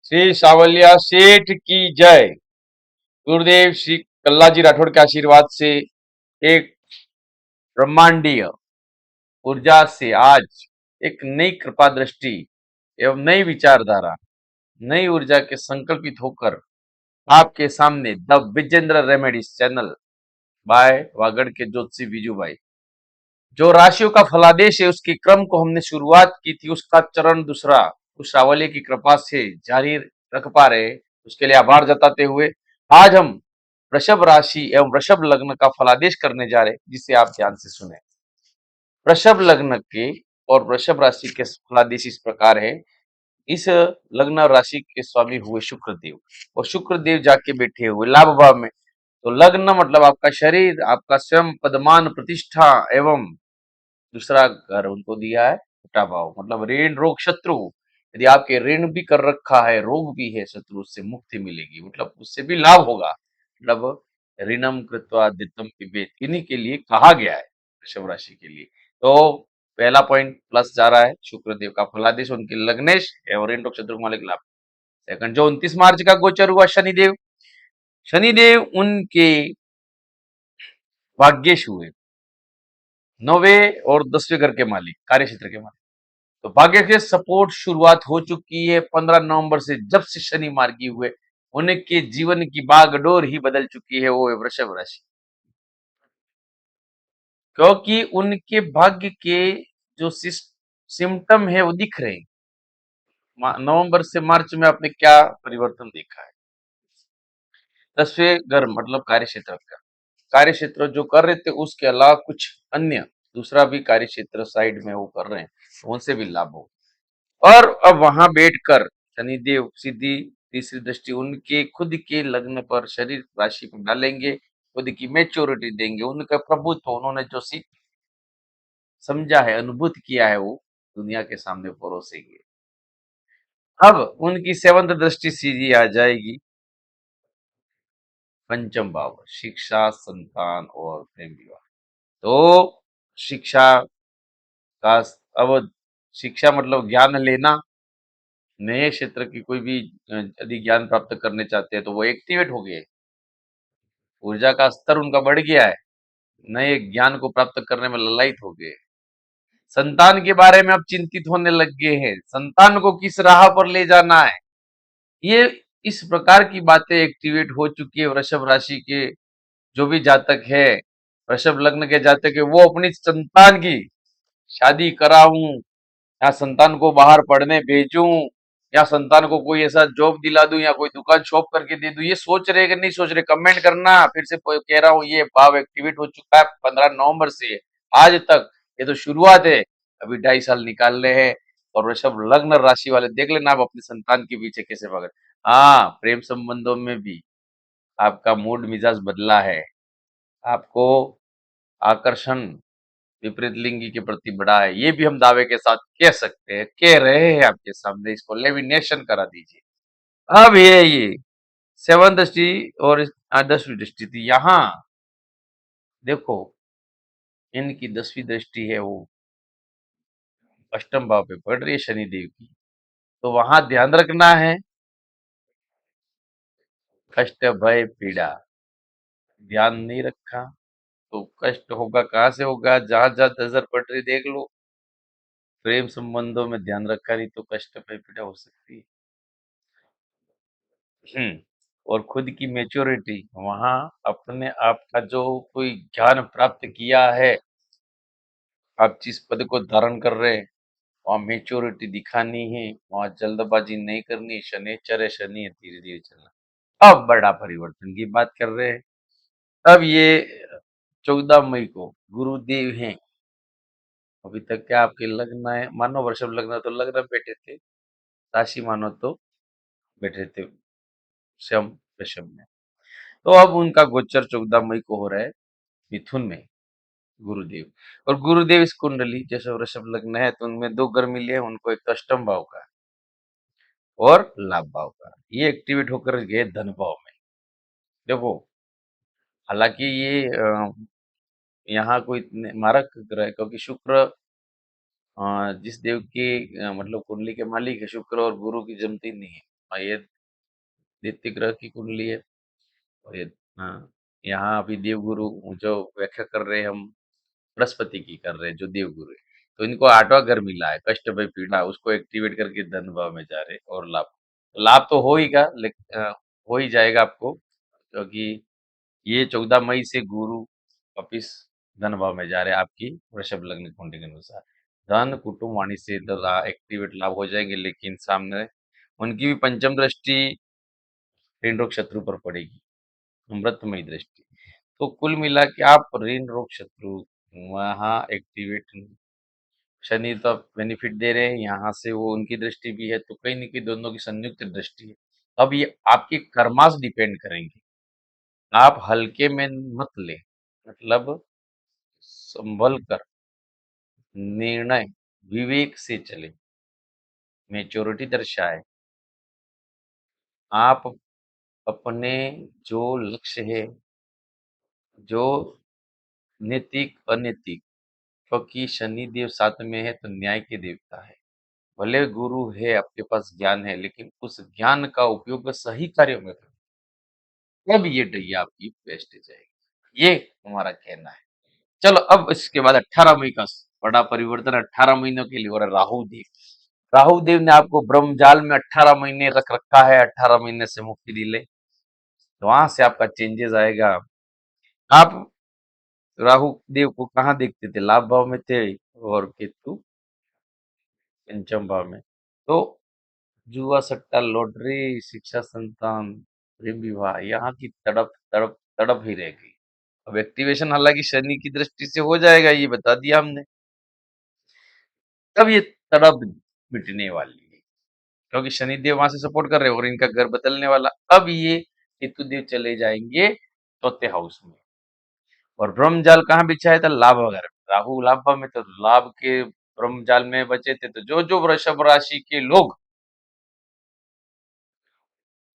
श्री सावलिया सेठ की जय। गुरुदेव श्री कल्लाजी राठौड़ के आशीर्वाद से एक ब्रह्मांडीय ऊर्जा से आज एक नई कृपा दृष्टि एवं नई विचारधारा, नई ऊर्जा के संकल्पित होकर आपके सामने the Vijendra remedies channel by Vagad के ज्योतिषी विजू भाई, जो राशियों का फलादेश है उसके क्रम को हमने शुरुआत की थी, उसका चरण दूसरा उस सावल्य की कृपा से जारी रख पा रहे, उसके लिए आभार जताते हुए आज हम वृषभ राशि एवं वृषभ लग्न का फलादेश करने जा रहे, जिसे आप ध्यान से सुने। वृषभ लग्न के और वृषभ राशि के फलादेश इस प्रकार है। इस लग्न और राशि के स्वामी हुए शुक्रदेव, और शुक्रदेव जाके बैठे हुए लाभ भाव में। तो लग्न मतलब आपका शरीर, आपका स्वयं, पदमान, प्रतिष्ठा एवं दूसरा घर उनको दिया है छठा भाव, मतलब ऋण रोग शत्रु। यदि आपके ऋण भी कर रखा है, रोग भी है, शत्रु उससे मुक्ति मिलेगी, मतलब उससे भी लाभ होगा। मतलब ऋणम कृत्वा दितम पिबेत, इन्हीं के लिए कहा गया है वृषभ राशि के लिए। तो पहला पॉइंट प्लस जा रहा है, शुक्रदेव का फलादेश उनके लग्नेश एवं ऋण रोग शत्रु मालिक लाभ। सेकंड, जो 29 मार्च का गोचर हुआ शनिदेव, शनिदेव उनके भाग्येश हुए, 9वें और 10वें घर के मालिक, कार्य क्षेत्र के मालिक। तो भाग्य के सपोर्ट शुरुआत हो चुकी है 15 नवंबर से, जब से शनि मार्गी हुए उनके जीवन की बागडोर ही बदल चुकी है, वो है वृषभ राशि। क्योंकि उनके भाग्य के जो सिम्टम है वो दिख रहे हैं। नवंबर से मार्च में आपने क्या परिवर्तन देखा है? 10वें घर मतलब कार्य क्षेत्र का, कार्य क्षेत्र जो कर रहे थे उसके अलावा कुछ अन्य दूसरा भी कार्य क्षेत्र साइड में वो कर रहे हैं, तो उनसे भी लाभ हो। और अब वहां बैठकर शनिदेव सीधी तीसरी दृष्टि उनके खुद के लग्न पर शरीर राशि पर डालेंगे, खुद की मेच्योरिटी देंगे, उनका प्रभुत्व उन्होंने जो सीख समझा है, अनुभूत किया है, वो दुनिया के सामने परोसेंगे। अब उनकी सेवंथ दृष्टि सीधी आ जाएगी पंचम भाव, शिक्षा, संतान और प्रेम विवाह। तो शिक्षा का, अब शिक्षा मतलब ज्ञान लेना, नए क्षेत्र की कोई भी यदि ज्ञान प्राप्त करने चाहते हैं तो वो एक्टिवेट हो गए, ऊर्जा का स्तर उनका बढ़ गया है, नए ज्ञान को प्राप्त करने में ललायत हो गए। संतान के बारे में अब चिंतित होने लग गए हैं, संतान को किस राह पर ले जाना है, ये इस प्रकार की बातें एक्टिवेट हो चुकी है। वृषभ राशि के जो भी जातक है, वृषभ लग्न के जातक है, वो अपनी संतान की शादी कराऊं या संतान को बाहर पढ़ने भेजूं या संतान को कोई ऐसा जॉब दिला दूं या कोई दुकान शॉप करके दे दूं, ये सोच रहे कि नहीं सोच रहे, कमेंट करना। फिर से कह रहा हूं, ये भाव एक्टिवेट हो चुका है 15 नवंबर से आज तक, ये तो शुरुआत है, अभी 2.5 साल निकालने हैं। और वृषभ लग्न राशि वाले देख लेना आप अपनी संतान के पीछे कैसे भाग रहे। हाँ, प्रेम संबंधों में भी आपका मूड मिजाज बदला है, आपको आकर्षण विपरीत लिंगी के प्रति बढ़ा है, ये भी हम दावे के साथ कह सकते हैं, कह रहे हैं आपके सामने, इसको लेमिनेशन करा दीजिए। अब ये सेवन दृष्टि और 10वीं दृष्टि थी, यहाँ देखो इनकी 10वीं दृष्टि है वो अष्टम भाव पे पड़ रही है शनिदेव की। तो वहां ध्यान रखना है, कष्ट भय पीड़ा, ध्यान नहीं रखा तो कष्ट होगा, कहाँ से होगा, जहां जहां नजर पड़ रही देख लो। प्रेम संबंधों में ध्यान रखा नहीं तो कष्ट भय पीड़ा हो सकती है। और खुद की मैच्योरिटी, वहां अपने आप का जो कोई ज्ञान प्राप्त किया है, आप जिस पद को धारण कर रहे हैं वहां मैच्योरिटी दिखानी है, वहां जल्दबाजी नहीं करनी, शनिचर है, शनि है, धीरे धीरे चलना। अब बड़ा परिवर्तन की बात कर रहे हैं। अब ये 14 मई को गुरुदेव हैं, अभी तक क्या आपके लग्न है, मानो वृषभ लग्न तो लग्न बैठे थे, राशि मानो तो बैठे थे स्वयं वृषभ में। तो अब उनका गोचर 14 मई को हो रहा है मिथुन में, गुरुदेव। और गुरुदेव इस कुंडली जैसे वृषभ लग्न है तो उनमें दो घर मिले हैं उनको, एक तो अष्टम भाव का और लाभ भाव का, ये एक्टिवेट होकर गए धन भाव में। देखो, हालांकि ये यहाँ कोई इतने मारक ग्रह है, क्योंकि शुक्र जिस देव की मतलब कुंडली के मालिक है, शुक्र और गुरु की जमती नहीं है, और ये दैत्य ग्रह की कुंडली है। और ये हाँ, यहाँ अभी देवगुरु जो व्याख्या कर रहे हैं हम, बृहस्पति की कर रहे हैं जो देवगुरु है। तो इनको 8वां घर मिला है, कष्ट भय पीड़ा, उसको एक्टिवेट करके धन भाव में जा रहे हैं और लाभ। लाभ तो हो हीगा, हो ही जाएगा आपको, क्योंकि ये 14 मई से गुरु वापिस धन भाव में जा रहे हैं आपकी वृषभ लग्न कुंडली के अनुसार। धन, कुटुंब, वाणी से एक्टिवेट लाभ हो जाएंगे, लेकिन सामने उनकी भी पंचम दृष्टि ऋण रोग शत्रु पर पड़ेगी, अमृतमयी दृष्टि। तो कुल मिला के आप ऋण रोग शत्रु वहाँ एक्टिवेट, शनि तो बेनिफिट दे रहे हैं, यहाँ से वो उनकी दृष्टि भी है, तो कहीं न कहीं दोनों की संयुक्त दृष्टि है। अब ये आपके कर्मास डिपेंड करेंगे, आप हल्के में मत लें, मतलब संभल कर निर्णय विवेक से चले, मैच्योरिटी दर्शाए। आप अपने जो लक्ष्य है, जो नैतिक अनैतिक, क्योंकि शनि देव 7 में है तो न्याय के देवता है। भले गुरु है, आपके पास ज्ञान है, लेकिन उस ज्ञान का उपयोग सही कार्यों में करें, तब ये डैया आपकी बेस्ट जाएगी। ये हमारा कहना है। चलो अब इसके बाद 18 मई का बड़ा परिवर्तन 18 महीनों के लिए हो रहा है। राहु देव, राहु देव ने आपको ब्रह्मजाल में 18 महीने रख रखा है, 18 महीने से मुक्ति दिले, तो वहां से आपका चेंजेस आएगा। आप राहु देव को कहाँ देखते थे? लाभ भाव में थे, और केतु पंचम भाव में। तो जुआ, सट्टा, लॉटरी, शिक्षा, संतान, प्रेम विवाह, यहाँ की तड़प तड़प तड़प ही रह गई। अब एक्टिवेशन हालांकि शनि की दृष्टि से हो जाएगा, ये बता दिया हमने। तब ये तड़प मिटने वाली है, क्योंकि शनि देव वहां से सपोर्ट कर रहे हैं और इनका घर बदलने वाला। अब ये केतु देव चले जाएंगे चौथे हाउस में, और ब्रह्मजाल कहाँ बिछाया था? लाभ वगैरह में। राहु लाभ भाव में, तो लाभ के ब्रह्मजाल में बचे थे। तो जो जो वृषभ राशि के लोग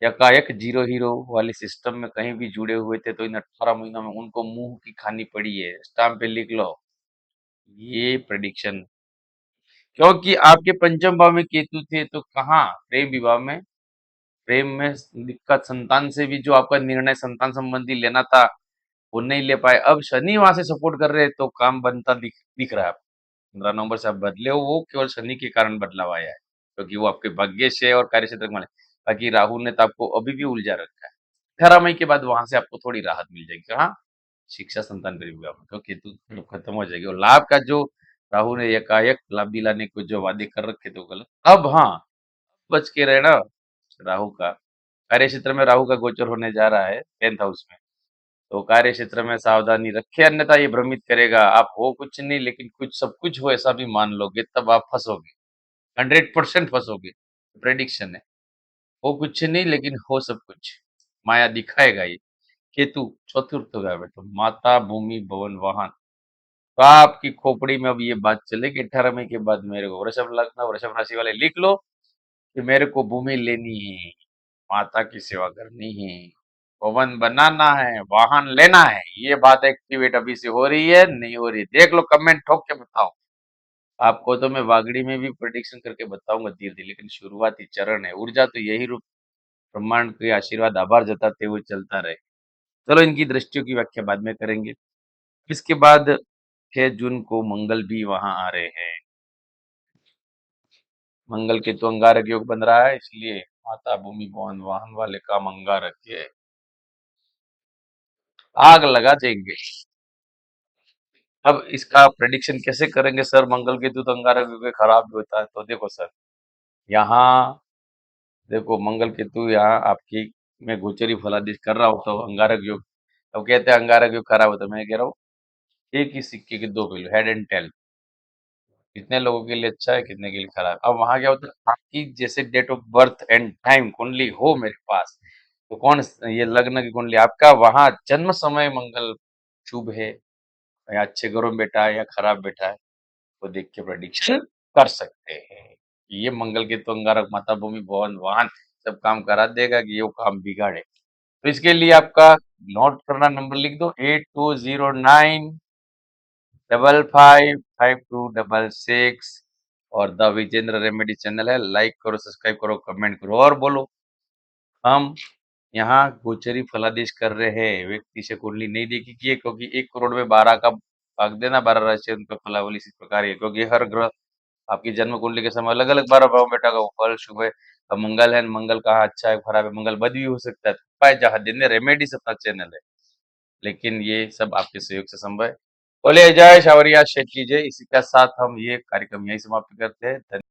एकाएक जीरो हीरो वाले सिस्टम में कहीं भी जुड़े हुए थे, तो इन 18 महीनों में उनको मुंह की खानी पड़ी है। स्टाम्प पे लिख लो, ये प्रेडिक्शन। क्योंकि आपके पंचम भाव में केतु थे, तो कहाँ? प्रेम विवाह में, प्रेम में दिक्कत, संतान से भी जो आपका निर्णय संतान संबंधी लेना था वो नहीं ले पाए। अब शनि वहां से सपोर्ट कर रहे हैं, तो काम बनता दिख रहा है। 15 नवंबर से आप बदले हो, वो केवल शनि के कारण बदलाव आया है, क्योंकि वो आपके भाग्य से और कार्य क्षेत्र में है। बाकी राहु ने तो आपको अभी भी उलझा रखा है। 18 मई के बाद वहां से आपको थोड़ी राहत मिल जाएगी। कहाँ? शिक्षा, संतान, प्रेम विवाह में, क्योंकि केतु खत्म हो जाएगी, और लाभ का जो राहु ने एकाएक लाभ दिलाने को जो वादे कर रखे थे वो गलत। अब हाँ, बच के रहना राहु का। कार्य क्षेत्र में राहु का गोचर होने जा रहा है 10th हाउस में, तो कार्य क्षेत्र में सावधानी रखे, अन्यथा ये भ्रमित करेगा। आप हो कुछ नहीं, लेकिन कुछ सब कुछ हो ऐसा भी मान लोगे, तब आप फंसोगे, 100% फंसोगे। प्रेडिक्शन है, हो कुछ नहीं लेकिन हो सब कुछ, माया दिखाएगा ये। केतु चतुर्थ घर में, तो माता, भूमि, भवन, वाहन, तो आपकी खोपड़ी में अब ये बात चलेगी 18 मई के बाद। मेरे को वृषभ लग्न वृषभ राशि वाले लिख लो कि मेरे को भूमि लेनी है, माता की सेवा करनी है, भवन बनाना है, वाहन लेना है। ये बात एक्टिवेट अभी से हो रही है, नहीं हो रही? देख लो, कमेंट ठोक के बताओ। आपको तो मैं वागड़ी में भी प्रेडिक्शन करके बताऊंगा धीरे धीरे, लेकिन शुरुआती चरण है। ऊर्जा तो यही रूप ब्रह्मांड के आशीर्वाद आभार जताते हुए चलता रहे। चलो, इनकी दृष्टियों की व्याख्या बाद में करेंगे। इसके बाद 6 जून को मंगल भी वहां आ रहे हैं। मंगल के तो अंगारक योग बन रहा है, इसलिए माता, भूमि, भवन, वाहन वाले काम अंगारक के आग लगा देंगे। अब इसका प्रेडिक्शन कैसे करेंगे सर? मंगल केतु तो अंगारक योग खराब भी होता है, तो देखो सर, यहाँ देखो मंगल केतु यहाँ आपकी में गोचरी फलादेश कर रहा हो तो अंगारक योग। अब कहते हैं अंगारक योग खराब होता है, मैं कह रहा हूँ एक ही सिक्के के दो पहलू, हेड एंड टेल। कितने लोगों के लिए अच्छा है, कितने के लिए खराब। अब वहां क्या होता है, आपकी जैसे date of birth and time कुंडली हो मेरे पास, तो कौन ये लग्न की कुंडली आपका वहां जन्म समय मंगल शुभ है, या अच्छे घरों में बैठा है या खराब बैठा है, तो देख के प्रेडिक्शन कर सकते हैं। ये मंगल के तो अंगारक माता, भूमि, भवन, वाहन सब काम करा देगा कि ये काम बिगाड़े। तो इसके लिए आपका नोट करना, नंबर लिख दो, 8209555266। और द विजेंद्र रेमेडी चैनल है, लाइक करो, सब्सक्राइब करो, कमेंट करो और बोलो। हम यहाँ गोचरी फलादेश कर रहे हैं, व्यक्ति से कुंडली नहीं देखी की है क्योंकि 1 करोड़ में 12 का भाग देना, 12 राशि उनका फलावली इसी प्रकार है क्योंकि हर ग्रह आपकी जन्म कुंडली के समय अलग-अलग 12 भाव में बैठा होगा, वो फल शुभ है। अब मंगल है, मंगल कहाँ अच्छा है, खराब है, मंगल बद भी हो सकता है। उपाय जहाँ देने रेमेडीज अपना चैनल है, लेकिन ये सब आपके सहयोग से संभव है। बोलिए जय सावरिया शेठ की जय। इसी के साथ हम ये कार्यक्रम यहीं समाप्त करते हैं। धन्य